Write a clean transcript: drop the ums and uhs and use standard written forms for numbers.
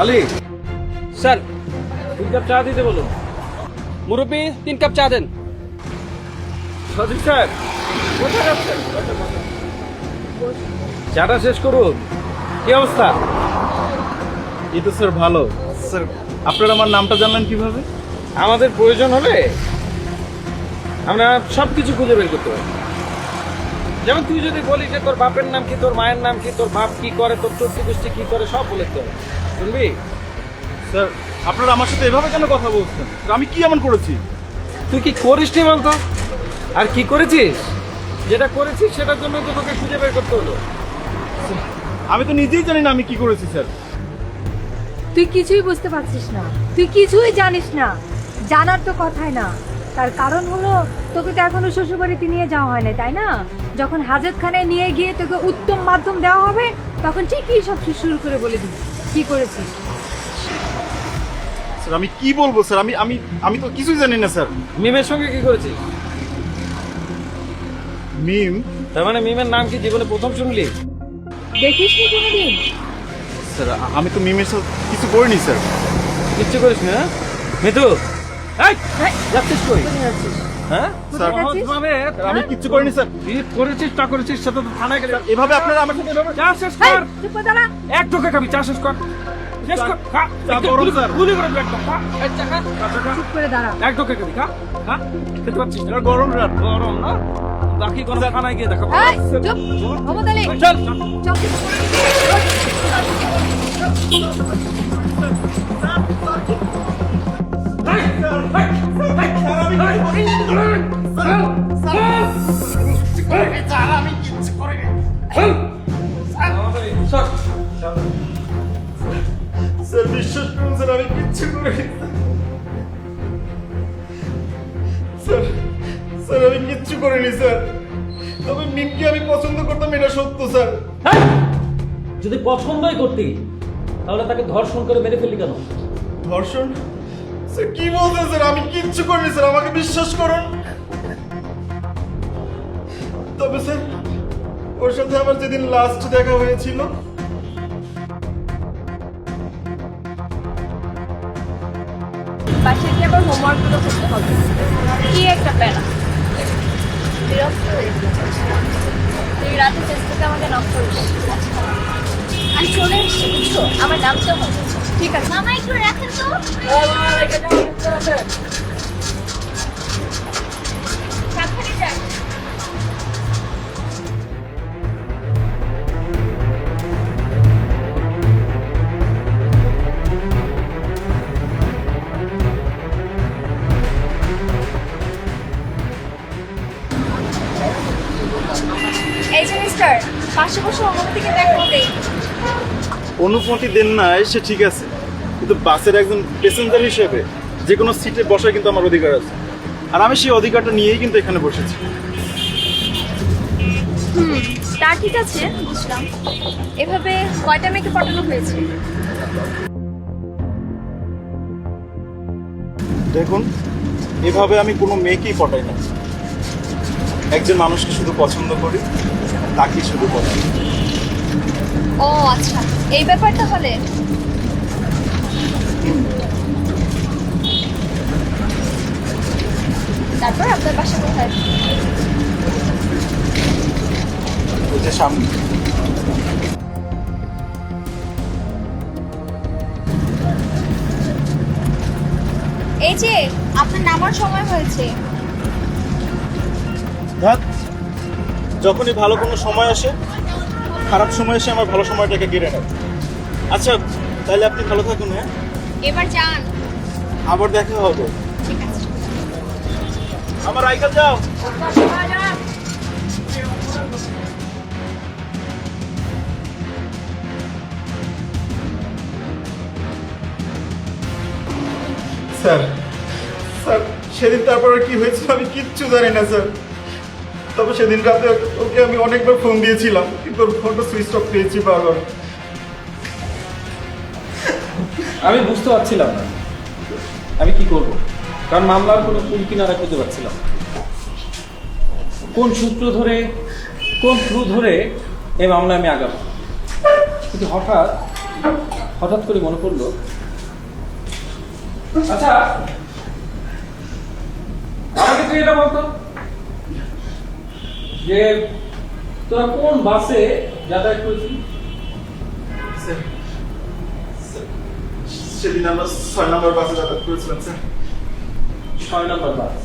Ali sir 3 cup চা দিতে বলুন। মুরব্বী 3 কাপ চা দেন। সজিব স্যার কোথায় যাচ্ছেন? চাটা শেষ করুন। কি অবস্থা? এই তো স্যার ভালো। স্যার আপনারা আমার নামটা জানলেন কিভাবে? আমাদের প্রয়োজন হলে আমরা সবকিছু খুঁজে বের করতে পারি। যেমন তুই যদি বলিস যে তোর বাপের নাম কি, তোর মায়ের নাম কি, তোর বাপ কি করে, তোর চোদ্দ গোষ্ঠী কি করে, সব বলে দিতে হবে। শুনবি? স্যার আপনারা আমার সাথে এভাবে কেন কথা বলছেন? আমি কি এমন করেছি? তুই কি করিস নি বলতো? আর কি করেছিস? যেটা করেছিস সেটার জন্য তো তোকে খুঁজে বের করতে হলো। আমি তো নিজেই জানি না আমি কি করেছি স্যার। তুই কিছুই বুঝতে পারছিস না, তুই কিছুই জানিস না। জানার তো কথাই না। তার কারণ হলো তোকে তো এখনো শ্বশুরবাড়িতে নিয়ে যাওয়া হয় না, তাই না? যখন হাজতখানায় নিয়ে গিয়ে তোকে উত্তম মাধ্যম দেওয়া হবে তখন ঠিকই সব শুরু করে বলে দিবি কি করেছিস। স্যার আমি কি বলবো স্যার? আমি আমি আমি তো কিছুই জানি না স্যার। মিমের সঙ্গে কি করেছিস? মিম? তার মানে মিমের নাম কি জীবনে প্রথম শুনলি? দেখিস নি কোনোদিন? স্যার আমি তো মিমের সাথে কিছু করিনি স্যার। কিচ্ছু করিস না? মিতু এই যাচ্ছিস কই? হ্যাঁ স্যার সহজভাবে আমি কিচ্ছু করিনি স্যার। কি করেছিস তা করেছিস সেটা তো থানায় গেলে এভাবে আপনারা আমার সাথে এভাবে চা শেষ এই, কর। চুপ করে দাঁড়া। এক ঢোকে খাবি, চা শেষ কর। শেষ কর, খা। চা একটু গরম, গুলি- স্যার। গুলি করে দিবি একদম, খা। এই চা খা, চা খা। চুপ করে দাঁড়া। এক ঢোকে খাবি, খা। খা। খেতে পারছিস না? এটা গরম রাত। গরম না? বাকি কোনো থানায় গিয়ে দেখাবো। এই, চুপ। মোহাম্মদ আলী, চল। চল। স্যার বিশ্বাস করুন স্যার আমি কিচ্ছু করিনি স্যার। স্যার আমি কিচ্ছু করিনি স্যার। তবে মিমকে আমি পছন্দ করতাম এটা সত্য স্যার। এই! যদি পছন্দই করতি তাহলে তাকে ধর্ষণ করে মেরে ফেললি কেন? ধর্ষণ? স্যার কি বলছেন স্যার? আমি কিচ্ছু করিনি স্যার, আমাকে বিশ্বাস করুন। তবে স্যার ওর সাথে আমার যেদিন লাস্ট দেখা হয়েছিল বাসায় গিয়ে আবার হোমওয়ার্কগুলো করতে হবে। কি একটা প্যারা, বিরক্ত হয়ে গেছি। তুই রাতে চেষ্টাতে আমাকে নক করিস। আমি চলে এসছি, বুঝছো? আমার নামটা হচ্ছে। ঠিক আছে মামা, একটু রাখেন তো। সাবধানে যান। এই যে মিস্টার, পাশে বসে অনুমতিকে দেখো দেই। অনুমতি দেন না সে ঠিক আছে, কিন্তু বাসের একজন প্যাসেঞ্জার হিসেবে যে কোনো সিটে বসার কিন্তু আমার অধিকার আছে। আর আমি সেই অধিকারটা নিয়েই কিন্তু এখানে বসেছি। তা ঠিক আছে, বুঝলাম। এভাবে কয়টা মেয়েকে পটানো হয়েছে? দেখুন এভাবে আমি কোনো মেয়েকেই পটাই না। একজন মানুষকে শুধু পছন্দ করি, তাকেই শুধু পটাই। ও আচ্ছা, এই ব্যাপারটা হলে তারপর আপনার বাসা কোথায়? ওই যে সামনে। এই যে আপনার নামার সময় হয়েছে। ধ্যাৎ, যখনই ভালো কোনো সময় আসে খারাপ সময় এসে আমার ভালো সময়টাকে কেড়ে নেয়। আচ্ছা তাহলে আপনি ভালো থাকুন। হ্যাঁ, এবার যান। আবার দেখা হবে। ঠিক আছে। আমার আইকাল যাও। স্যার স্যার সেদিন তারপর আর কি হয়েছিল আমি কিচ্ছু জানি না স্যার। তবে সেদিন রাতে ওকে আমি অনেকবার ফোন দিয়েছিলাম, কিন্তু ওর ফোনটা সুইচ অফ পেয়েছি বারবার। আমি বুঝতে পারছিলাম না আমি কি করব, কারণ মামলার কোনো কুল কিনারা খুঁজে পাচ্ছিলাম না। কোন সূত্র ধরে, কোন ক্লু ধরে এই মামলা আমি আগাবো। কিন্তু হঠাৎ হঠাৎ করে মনে পড়লো, আচ্ছা আমাকে তুই এটা বলতো যে তোরা কোন বাসে যাতায়াত করেছিস? স্যার সেদিন আমরা 6 নম্বর বাসে যাতায়াত করেছিলাম স্যার। 6 নম্বর বাস।